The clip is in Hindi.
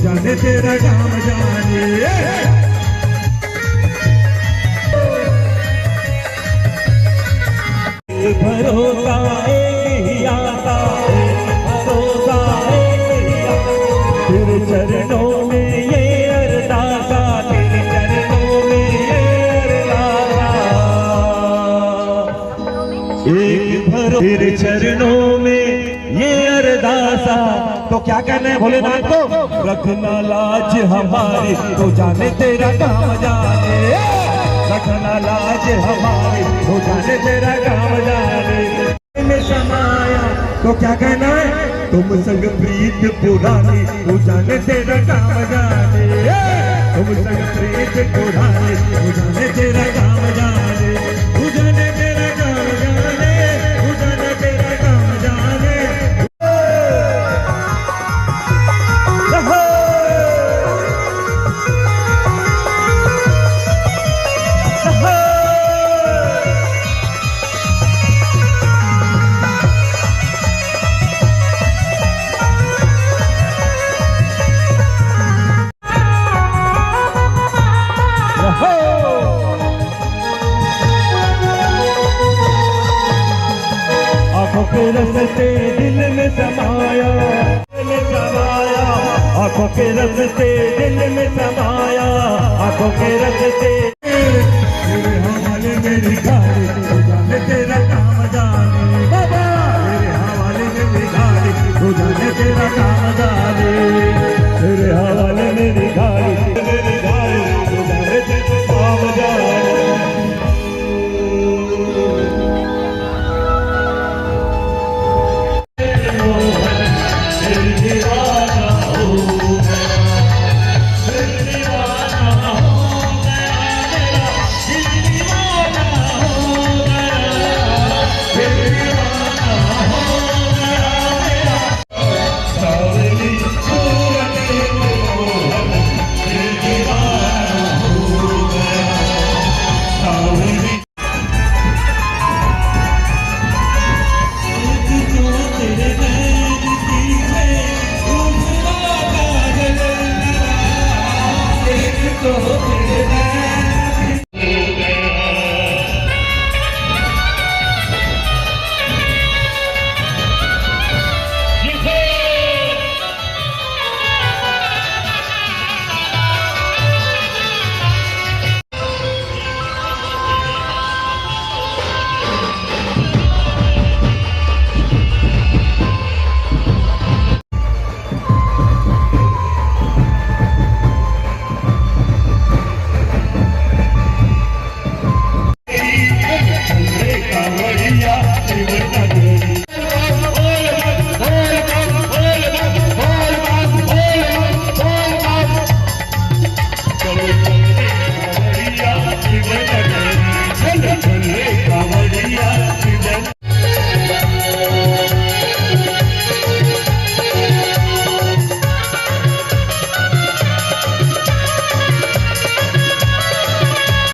जाने तेरा काम जाने भरोसा एक ही आता भरोसा एक ही आता तेरे चरणों में ये अरदासा तेरे चरणों में ये अरदासा एक भरोसा तेरे चरणों में ये अरदासा। तो क्या कहना है भोलेनाथ को? रखना लाज हमारी तो जाने तेरा काम जाने, रखना लाज हमारी तो जाने तेरा काम जाने में समाया। तो क्या कहना है? तुम संग प्रीत पुरानी तो जाने तेरा काम जाने, तुम संग प्रीत पुरानी तो जाने तेरा काम जाने, तू जाने तेरा काम जाने, तू जाने तेरा काम जाने। आँखों के रस्ते दिल में समाया, आँखों के रस्ते दिल में समाया, आँखों के रस्ते तेरे हवाले मेरी गाड़ी तो जाने तेरा काम जाने, बाबा तेरे हवाले मेरी गाड़ी तो जाने तेरा काम जाने, तेरे हवाले मेरी गाड़ी तो जाने तेरा काम जाने।